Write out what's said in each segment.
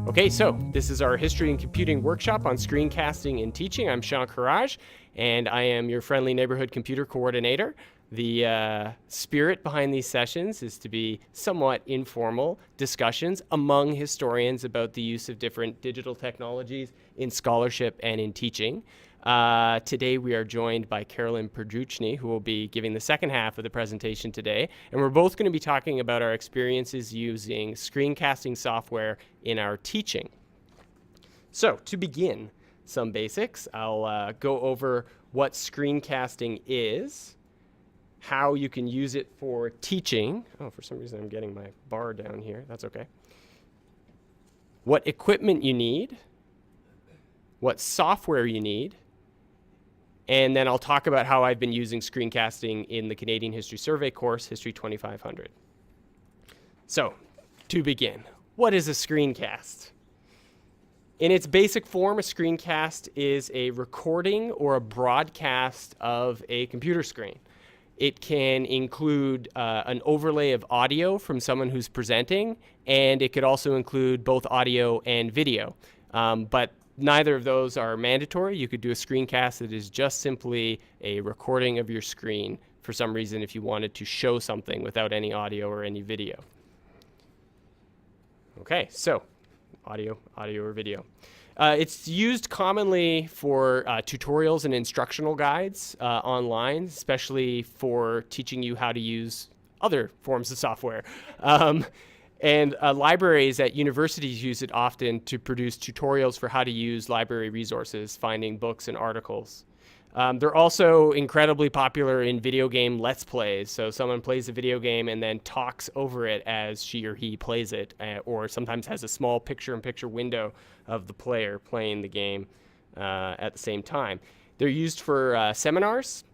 Okay, so this is our History and Computing workshop on Screencasting and Teaching. I'm Sean Courage, and I am your friendly neighborhood computer coordinator. The spirit behind these sessions is to be somewhat informal discussions among historians about the use of different digital technologies in scholarship and in teaching. Today we are joined by Carolyn Perdruchny, who will be giving the second half of the presentation today. And we're both going to be talking about our experiences using screencasting software in our teaching. So to begin, some basics. I'll go over what screencasting is, how you can use it for teaching. Oh, for some reason I'm getting my bar down here. That's okay. What equipment you need, what software you need, and then I'll talk about how I've been using screencasting in the Canadian History Survey course, History 2500. So, to begin, what is a screencast? In its basic form, a screencast is a recording or a broadcast of a computer screen. It can include an overlay of audio from someone who's presenting, and it could also include both audio and video. But neither of those are mandatory. You could do a screencast that is just simply a recording of your screen for some reason if you wanted to show something without any audio or any video. Okay, so audio or video. It's used commonly for tutorials and instructional guides online, especially for teaching you how to use other forms of software. And libraries at universities use it often to produce tutorials for how to use library resources, finding books and articles. They're also incredibly popular in video game Let's Plays. So someone plays a video game and then talks over it as she or he plays it, or sometimes has a small picture-in-picture window of the player playing the game at the same time. They're used for seminars.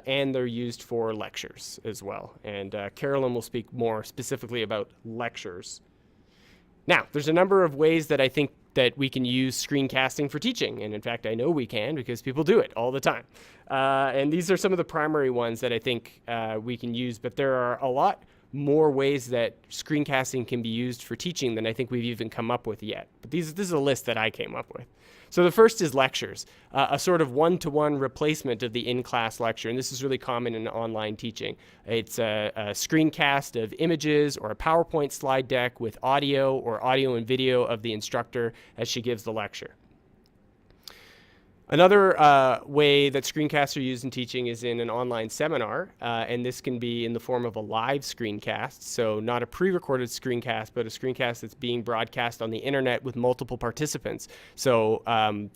And they're used for lectures as well. And Carolyn will speak more specifically about lectures. Now, there's a number of ways that I think that we can use screencasting for teaching. And in fact, I know we can because people do it all the time. And these are some of the primary ones that I think we can use. But there are a lot more ways that screencasting can be used for teaching than I think we've even come up with yet. But this is a list that I came up with. So the first is lectures, a sort of one-to-one replacement of the in-class lecture. And this is really common in online teaching. It's a screencast of images or a PowerPoint slide deck with audio or audio and video of the instructor as she gives the lecture. Another way that screencasts are used in teaching is in an online seminar, and this can be in the form of a live screencast, so not a pre-recorded screencast, but a screencast that's being broadcast on the internet with multiple participants. So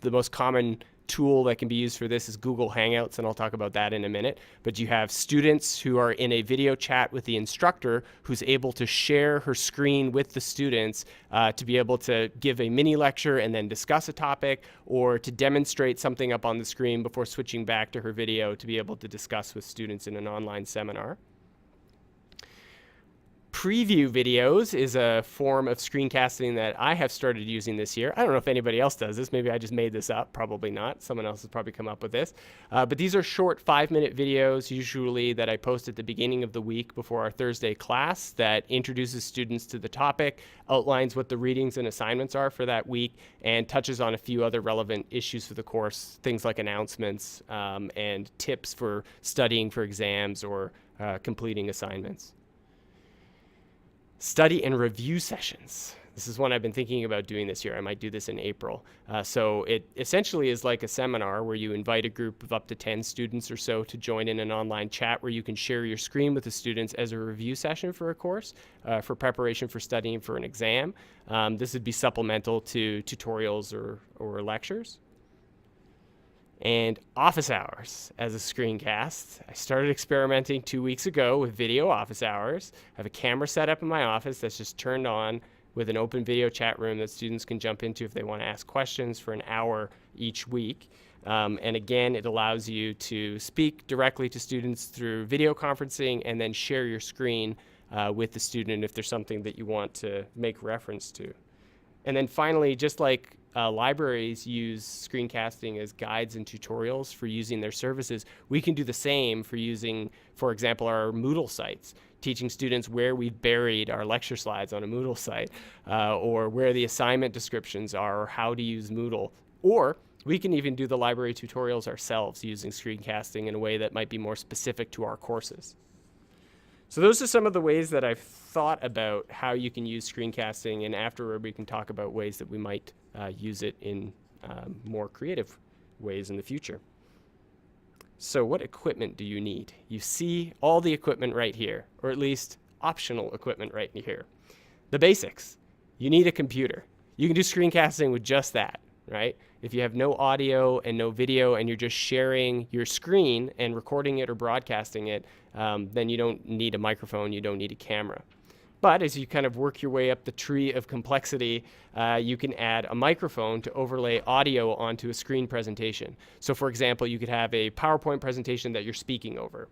the most common tool that can be used for this is Google Hangouts, and I'll talk about that in a minute. But you have students who are in a video chat with the instructor who's able to share her screen with the students to be able to give a mini lecture and then discuss a topic, or to demonstrate something up on the screen before switching back to her video to be able to discuss with students in an online seminar. Preview videos is a form of screencasting that I have started using this year. I don't know if anybody else does this. Maybe I just made this up. Probably not. Someone else has probably come up with this. But these are short 5-minute videos, usually that I post at the beginning of the week before our Thursday class, that introduces students to the topic, outlines what the readings and assignments are for that week, and touches on a few other relevant issues for the course, things like announcements and tips for studying for exams or completing assignments. Study and review sessions. This is one I've been thinking about doing this year. I might do this in April. So it essentially is like a seminar where you invite a group of up to 10 students or so to join in an online chat where you can share your screen with the students as a review session for a course, for preparation for studying for an exam. This would be supplemental to tutorials or lectures. And office hours as a screencast. I started experimenting 2 weeks ago with video office hours. I have a camera set up in my office that's just turned on with an open video chat room that students can jump into if they want to ask questions for an hour each week. And again, it allows you to speak directly to students through video conferencing and then share your screen with the student if there's something that you want to make reference to. And then finally, just like libraries use screencasting as guides and tutorials for using their services, we can do the same for using, for example, our Moodle sites, teaching students where we've buried our lecture slides on a Moodle site, or where the assignment descriptions are, or how to use Moodle. Or we can even do the library tutorials ourselves using screencasting in a way that might be more specific to our courses. So those are some of the ways that I've thought about how you can use screencasting, and afterward we can talk about ways that we might use it in more creative ways in the future. So what equipment do you need? You see all the equipment right here, or at least optional equipment right here. The basics. You need a computer. You can do screencasting with just that, right? If you have no audio and no video and you're just sharing your screen and recording it or broadcasting it, then you don't need a microphone, you don't need a camera. But as you kind of work your way up the tree of complexity, you can add a microphone to overlay audio onto a screen presentation. So for example, you could have a PowerPoint presentation that you're speaking over.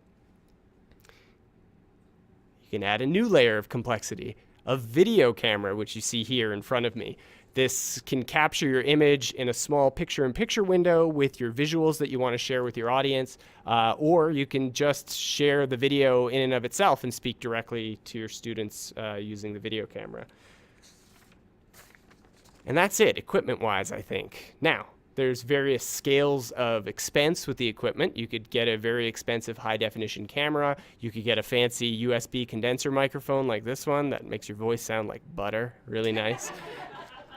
You can add a new layer of complexity, a video camera, which you see here in front of me. This can capture your image in a small picture-in-picture window with your visuals that you want to share with your audience, or you can just share the video in and of itself and speak directly to your students using the video camera. And that's it, equipment-wise, I think. Now, there's various scales of expense with the equipment. You could get a very expensive high-definition camera. You could get a fancy USB condenser microphone like this one that makes your voice sound like butter, really nice.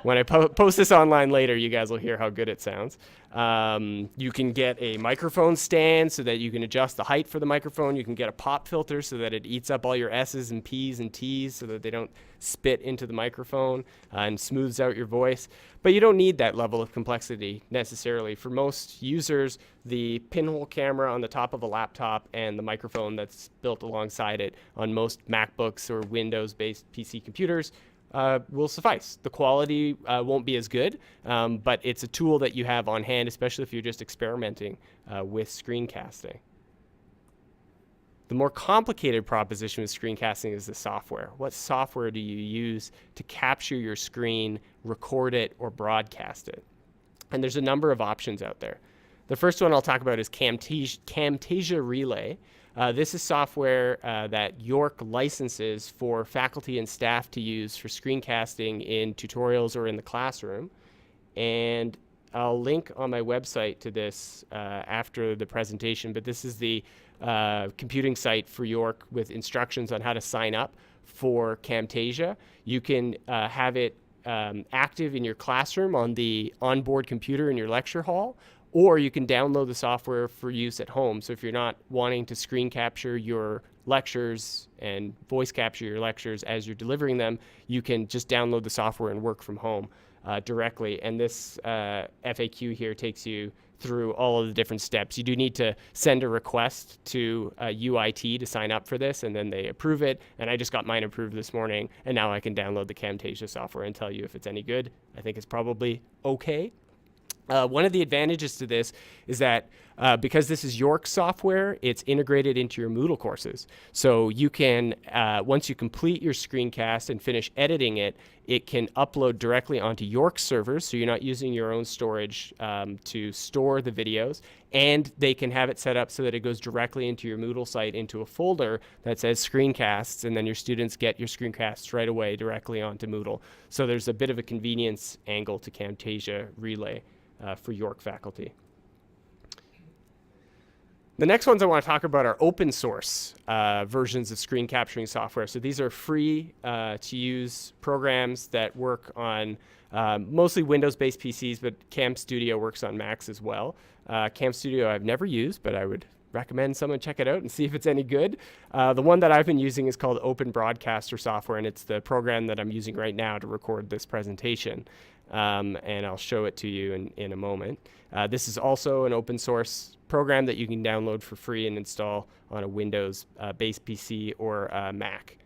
When I post this online later, you guys will hear how good it sounds. You can get a microphone stand so that you can adjust the height for the microphone. You can get a pop filter so that it eats up all your S's and P's and T's so that they don't spit into the microphone and smooths out your voice. But you don't need that level of complexity necessarily. For most users, the pinhole camera on the top of a laptop and the microphone that's built alongside it on most MacBooks or Windows-based PC computers will suffice. The quality won't be as good, but it's a tool that you have on hand, especially if you're just experimenting with screencasting. The more complicated proposition with screencasting is the software. What software do you use to capture your screen, record it, or broadcast it? And there's a number of options out there. The first one I'll talk about is Camtasia Relay. This is software that York licenses for faculty and staff to use for screencasting in tutorials or in the classroom. And I'll link on my website to this after the presentation, but this is the computing site for York with instructions on how to sign up for Camtasia. You can have it active in your classroom on the onboard computer in your lecture hall, or you can download the software for use at home. So if you're not wanting to screen capture your lectures and voice capture your lectures as you're delivering them, you can just download the software and work from home directly. And this FAQ here takes you through all of the different steps. You do need to send a request to UIT to sign up for this, and then they approve it. And I just got mine approved this morning, and now I can download the Camtasia software and tell you if it's any good. I think it's probably okay. One of the advantages to this is that because this is York software, it's integrated into your Moodle courses. So you can, once you complete your screencast and finish editing it, it can upload directly onto York servers, so you're not using your own storage to store the videos, and they can have it set up so that it goes directly into your Moodle site into a folder that says screencasts, and then your students get your screencasts right away directly onto Moodle. So there's a bit of a convenience angle to Camtasia Relay for York faculty. The next ones I want to talk about are open source versions of screen capturing software. So these are free to use programs that work on mostly Windows-based PCs, but Cam Studio works on Macs as well. Cam Studio I've never used, but I would recommend someone check it out and see if it's any good. The one that I've been using is called Open Broadcaster Software, and it's the program that I'm using right now to record this presentation. And I'll show it to you in a moment. This is also an open source program that you can download for free and install on a Windows-based PC or Mac.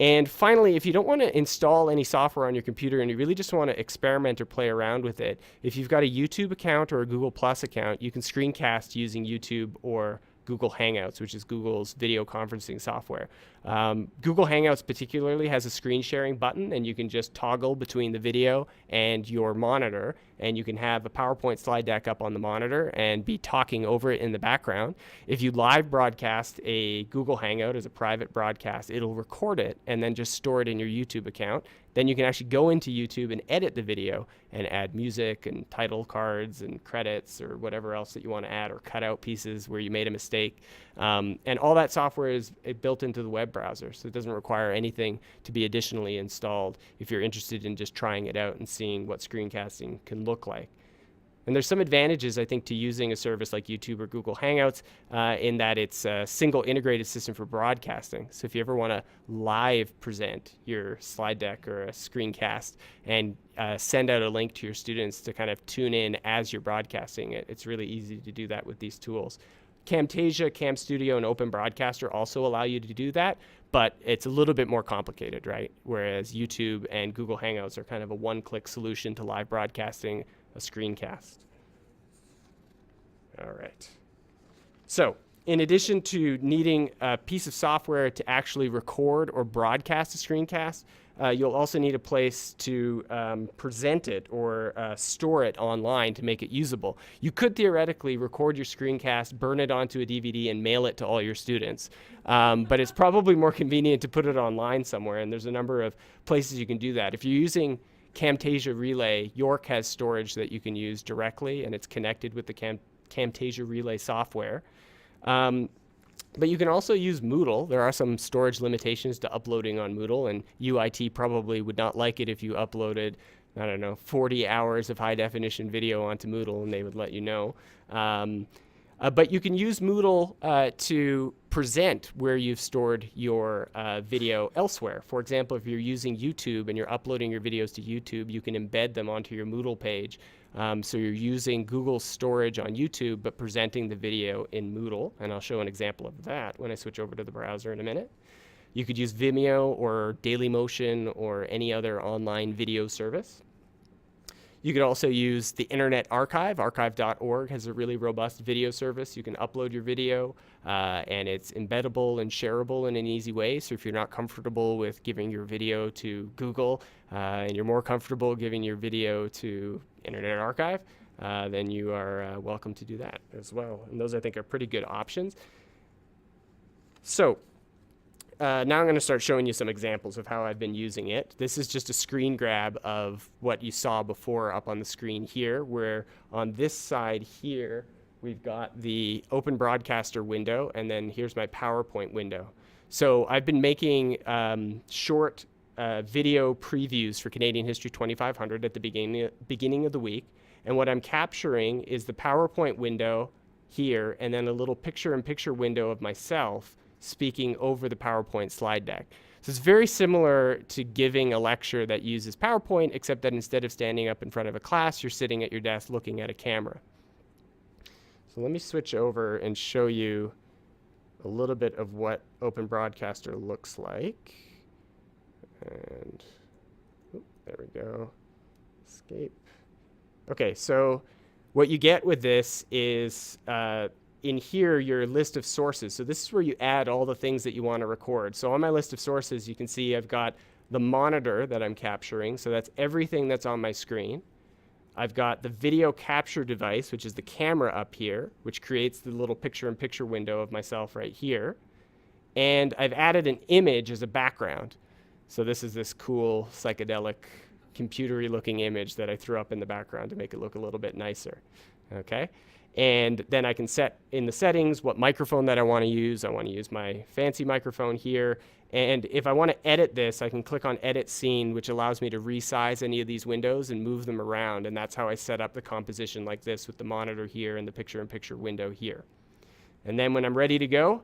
And finally, if you don't want to install any software on your computer and you really just want to experiment or play around with it, if you've got a YouTube account or a Google Plus account, you can screencast using YouTube or Google Hangouts, which is Google's video conferencing software. Google Hangouts particularly has a screen sharing button, and you can just toggle between the video and your monitor, and you can have a PowerPoint slide deck up on the monitor and be talking over it in the background. If you live broadcast a Google Hangout as a private broadcast, it'll record it and then just store it in your YouTube account. Then you can actually go into YouTube and edit the video and add music and title cards and credits or whatever else that you want to add, or cut out pieces where you made a mistake. And all that software is built into the web browser, so it doesn't require anything to be additionally installed if you're interested in just trying it out and seeing what screencasting can look like. And there's some advantages, I think, to using a service like YouTube or Google Hangouts in that it's a single integrated system for broadcasting. So if you ever want to live present your slide deck or a screencast and send out a link to your students to kind of tune in as you're broadcasting it, it's really easy to do that with these tools. Camtasia, Cam Studio, and Open Broadcaster also allow you to do that, but it's a little bit more complicated, right? Whereas YouTube and Google Hangouts are kind of a one-click solution to live broadcasting a screencast. All right. So in addition to needing a piece of software to actually record or broadcast a screencast, you'll also need a place to present it or store it online to make it usable. You could theoretically record your screencast, burn it onto a DVD, and mail it to all your students. But it's probably more convenient to put it online somewhere, and there's a number of places you can do that. If you're using Camtasia Relay, York has storage that you can use directly, and it's connected with the Camtasia Relay software. But you can also use Moodle. There are some storage limitations to uploading on Moodle, and UIT probably would not like it if you uploaded, 40 hours of high-definition video onto Moodle, and they would let you know. But you can use Moodle to present where you've stored your video elsewhere. For example, if you're using YouTube and you're uploading your videos to YouTube, you can embed them onto your Moodle page. So you're using Google's storage on YouTube, but presenting the video in Moodle. And I'll show an example of that when I switch over to the browser in a minute. You could use Vimeo or Dailymotion or any other online video service. You could also use the Internet Archive. Archive.org has a really robust video service. You can upload your video, and it's embeddable and shareable in an easy way. So if you're not comfortable with giving your video to Google, and you're more comfortable giving your video to Internet Archive, then you are welcome to do that as well. And those, I think, are pretty good options. So now I'm going to start showing you some examples of how I've been using it. This is just a screen grab of what you saw before up on the screen here, where on this side here, we've got the Open Broadcaster window, and then here's my PowerPoint window. So I've been making short video previews for Canadian History 2500 at the beginning of the week. And what I'm capturing is the PowerPoint window here, and then a little picture-in-picture window of myself speaking over the PowerPoint slide deck. So it's very similar to giving a lecture that uses PowerPoint, except that instead of standing up in front of a class, you're sitting at your desk looking at a camera. So let me switch over and show you a little bit of what Open Broadcaster looks like. And there we go. Escape. Okay, so what you get with this is in here, your list of sources. So this is where you add all the things that you want to record. So on my list of sources, you can see I've got the monitor that I'm capturing. So that's everything that's on my screen. I've got the video capture device, which is the camera up here, which creates the little picture-in-picture window of myself right here. And I've added an image as a background. So this is this cool psychedelic computery looking image that I threw up in the background to make it look a little bit nicer. Okay. And then I can set in the settings what microphone that I want to use. I want to use my fancy microphone here. And if I want to edit this, I can click on Edit Scene, which allows me to resize any of these windows and move them around. And that's how I set up the composition like this with the monitor here and the picture-in-picture window here. And then when I'm ready to go,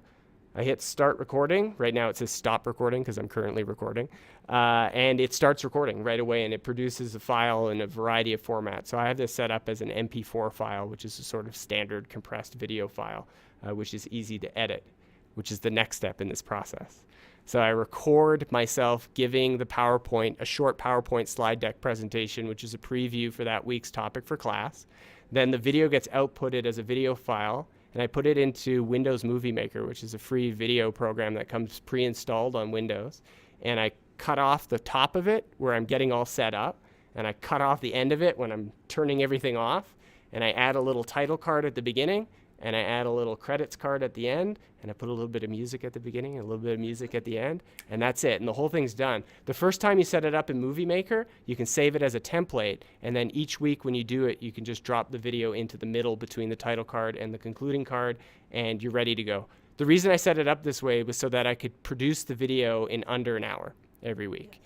I hit Start Recording. Right now it says Stop Recording because I'm currently recording. And it starts recording right away, and it produces a file in a variety of formats. So I have this set up as an MP4 file, which is a sort of standard compressed video file, which is easy to edit, which is the next step in this process. So I record myself giving the PowerPoint, a short PowerPoint slide deck presentation, which is a preview for that week's topic for class. Then the video gets outputted as a video file, and I put it into Windows Movie Maker, which is a free video program that comes pre-installed on Windows. And I cut off the top of it where I'm getting all set up, and I cut off the end of it when I'm turning everything off, and I add a little title card at the beginning, and I add a little credits card at the end, and I put a little bit of music at the beginning and a little bit of music at the end, and that's it, and the whole thing's done. The first time you set it up in Movie Maker, you can save it as a template, and then each week when you do it, you can just drop the video into the middle between the title card and the concluding card, and you're ready to go. The reason I set it up this way was so that I could produce the video in under an hour every week.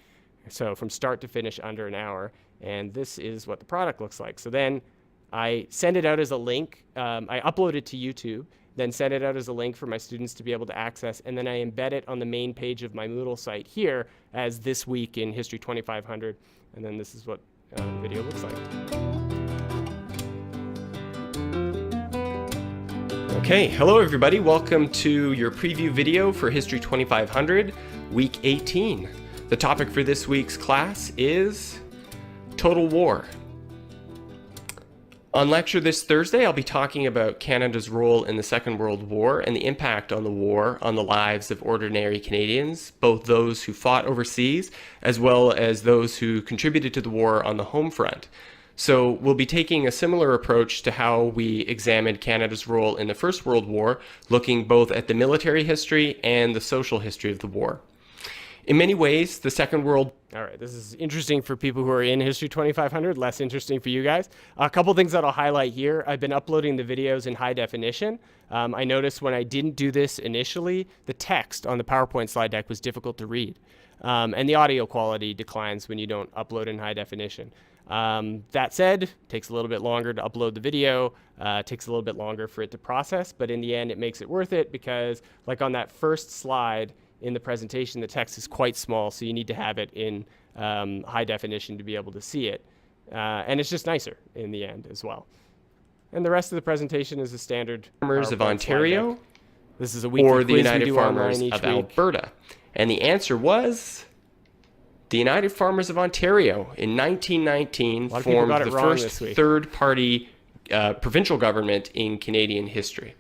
So from start to finish, under an hour, and this is what the product looks like. So then I send it out as a link. I upload it to YouTube, then send it out as a link for my students to be able to access, and then I embed it on the main page of my Moodle site here as This Week in History 2500, and then this is what the video looks like. Okay, hello everybody. Welcome to your preview video for History 2500, Week 18. The topic for this week's class is Total War. On lecture this Thursday, I'll be talking about Canada's role in the Second World War and the impact on the war on the lives of ordinary Canadians, both those who fought overseas as well as those who contributed to the war on the home front. So we'll be taking a similar approach to how we examined Canada's role in the First World War, looking both at the military history and the social history of the war. In many ways, the Second World... All right, this is interesting for people who are in History 2500, less interesting for you guys. A couple things that I'll highlight here. I've been uploading the videos in high definition. I noticed when I didn't do this initially, the text on the PowerPoint slide deck was difficult to read. And the audio quality declines when you don't upload in high definition. That said, it takes a little bit longer to upload the video, takes a little bit longer for it to process, but in the end, it makes it worth it because, like on that first slide, in the presentation, the text is quite small, so you need to have it in high definition to be able to see it. And it's just nicer in the end as well. And the rest of the presentation is a standard Farmers of Ontario, this is a weekly or the quiz United we do Farmers online each of week. Alberta. And the answer was the United Farmers of Ontario in 1919 formed the first third-party provincial government in Canadian history.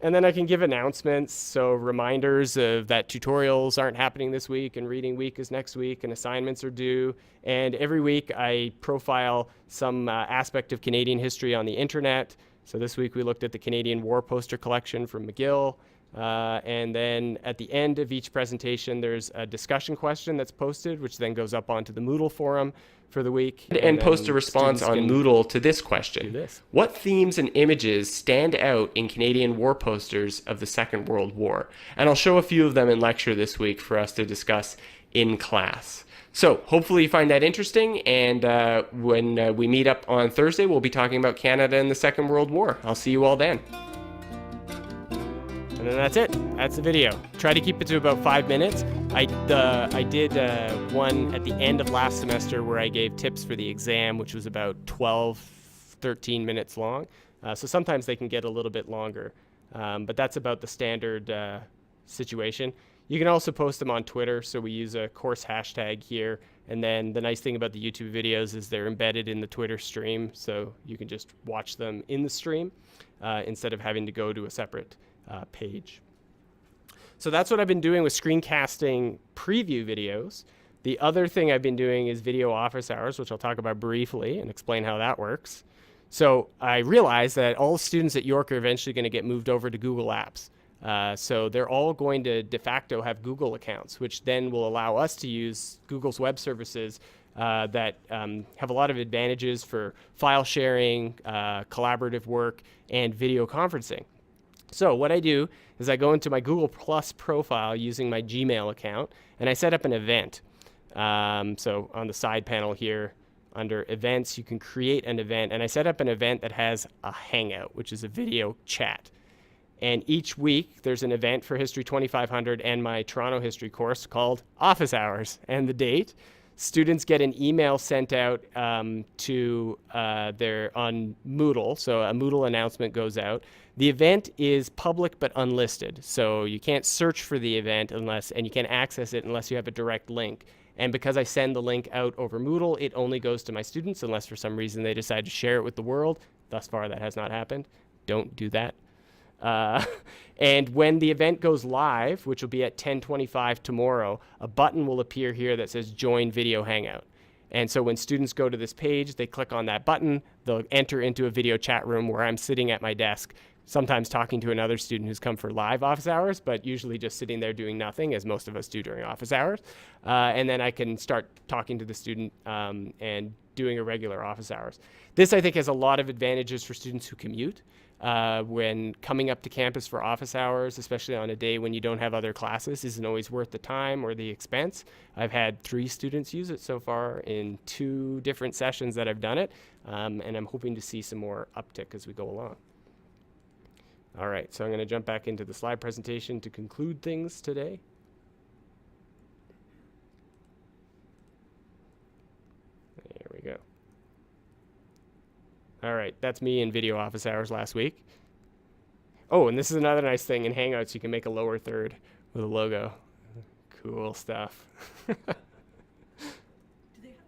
And then I can give announcements, so reminders of that tutorials aren't happening this week and reading week is next week and assignments are due. And every week I profile some aspect of Canadian history on the internet. So this week we looked at the Canadian War Poster Collection from McGill. And then at the end of each presentation, there's a discussion question that's posted, which then goes up onto the Moodle forum for the week. And post a response on Moodle to this question. What themes and images stand out in Canadian war posters of the Second World War? And I'll show a few of them in lecture this week for us to discuss in class. So hopefully you find that interesting, and when we meet up on Thursday, we'll be talking about Canada and the Second World War. I'll see you all then. And then that's it. That's the video. Try to keep it to about 5 minutes. I did one at the end of last semester where I gave tips for the exam, which was about 12, 13 minutes long. So sometimes they can get a little bit longer. But that's about the standard situation. You can also post them on Twitter. So we use a course hashtag here. And then the nice thing about the YouTube videos is they're embedded in the Twitter stream. So you can just watch them in the stream instead of having to go to a separate page. So that's what I've been doing with screencasting preview videos. The other thing I've been doing is video office hours, which I'll talk about briefly and explain how that works. So I realized that all students at York are eventually going to get moved over to Google Apps. So they're all going to de facto have Google accounts, which then will allow us to use Google's web services that have a lot of advantages for file sharing, collaborative work, and video conferencing. So what I do is I go into my Google Plus profile using my Gmail account, and I set up an event. So on the side panel here, under events, you can create an event, and I set up an event that has a Hangout, which is a video chat. And each week, there's an event for History 2500 and my Toronto History course called Office Hours, and the date. Students get an email sent out to their on Moodle, so a Moodle announcement goes out. The event is public but unlisted, so you can't search for the event and you can't access it unless you have a direct link. And because I send the link out over Moodle, it only goes to my students unless for some reason they decide to share it with the world. Thus far, that has not happened. Don't do that. And when the event goes live, which will be at 10:25 tomorrow, a button will appear here that says Join Video Hangout. And so when students go to this page, they click on that button, they'll enter into a video chat room where I'm sitting at my desk, sometimes talking to another student who's come for live office hours, but usually just sitting there doing nothing, as most of us do during office hours. And then I can start talking to the student and doing a regular office hours. This, I think, has a lot of advantages for students who commute. When coming up to campus for office hours, especially on a day when you don't have other classes, isn't always worth the time or the expense. I've had 3 students use it so far in 2 different sessions that I've done it, and I'm hoping to see some more uptick as we go along. All right, so I'm going to jump back into the slide presentation to conclude things today. There we go. All right, that's me in video office hours last week. Oh, and this is another nice thing. In Hangouts, you can make a lower third with a logo. Cool stuff. Do they have to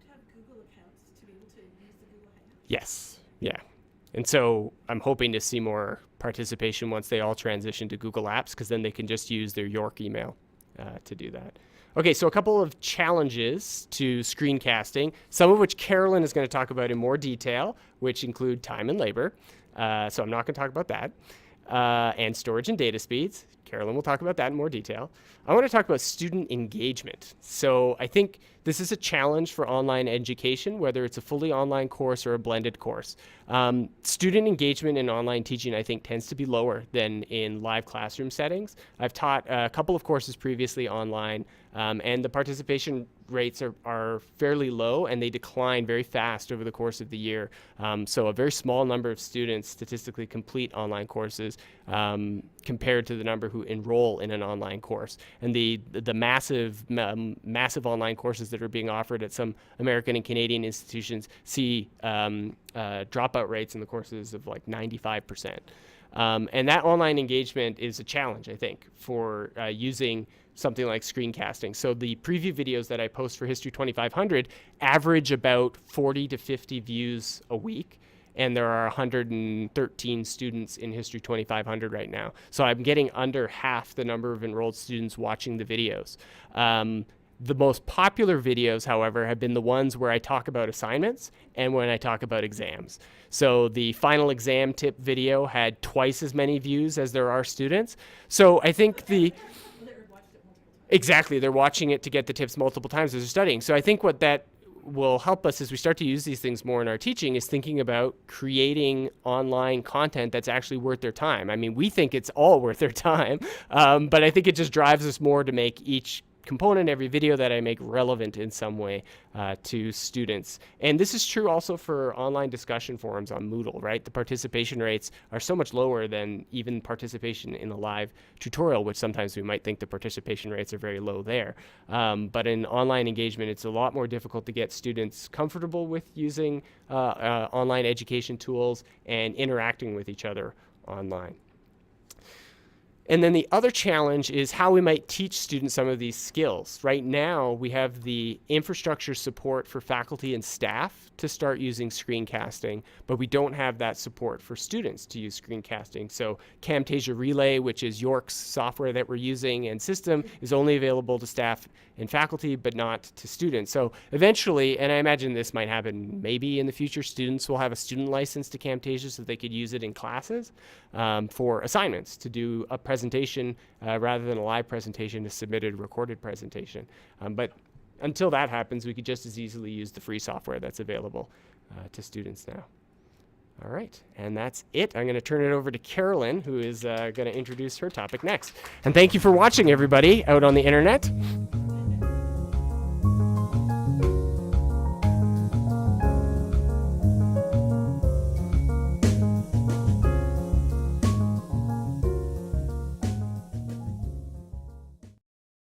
have Google accounts to be able to use the Google Hangouts? Yes, yeah. And so I'm hoping to see more participation once they all transition to Google Apps, because then they can just use their York email to do that. Okay, so a couple of challenges to screencasting, some of which Carolyn is going to talk about in more detail, which include time and labor. So I'm not going to talk about that. And storage and data speeds. Carolyn will talk about that in more detail. I want to talk about student engagement. So I think this is a challenge for online education, whether it's a fully online course or a blended course. Student engagement in online teaching, I think, tends to be lower than in live classroom settings. I've taught a couple of courses previously online, and the participation rates are fairly low, and they decline very fast over the course of the year. So a very small number of students statistically complete online courses compared to the number who enroll in an online course. And the massive online courses that are being offered at some American and Canadian institutions see dropout rates in the courses of like 95%. And that online engagement is a challenge, I think, for using something like screencasting. So the preview videos that I post for History 2500 average about 40 to 50 views a week. And there are 113 students in History 2500 right now. So I'm getting under half the number of enrolled students watching the videos. The most popular videos, however, have been the ones where I talk about assignments and when I talk about exams. So the final exam tip video had twice as many views as there are students. So I think exactly, they're watching it to get the tips multiple times as they're studying. So I think what that will help us as we start to use these things more in our teaching is thinking about creating online content that's actually worth their time. I mean, we think it's all worth their time, but I think it just drives us more to make each component, every video that I make, relevant in some way to students. And this is true also for online discussion forums on Moodle, right? The participation rates are so much lower than even participation in a live tutorial, which sometimes we might think the participation rates are very low there. But in online engagement, it's a lot more difficult to get students comfortable with using online education tools and interacting with each other online. And then the other challenge is how we might teach students some of these skills. Right now, we have the infrastructure support for faculty and staff to start using screencasting, but we don't have that support for students to use screencasting. So Camtasia Relay, which is York's software that we're using and system, is only available to staff and faculty, but not to students. So eventually, and I imagine this might happen maybe in the future, students will have a student license to Camtasia so they could use it in classes for assignments, to do a presentation rather than a live presentation, a submitted recorded presentation. But until that happens, we could just as easily use the free software that's available to students now. All right, and that's it. I'm going to turn it over to Carolyn, who is going to introduce her topic next. And thank you for watching, everybody, out on the internet.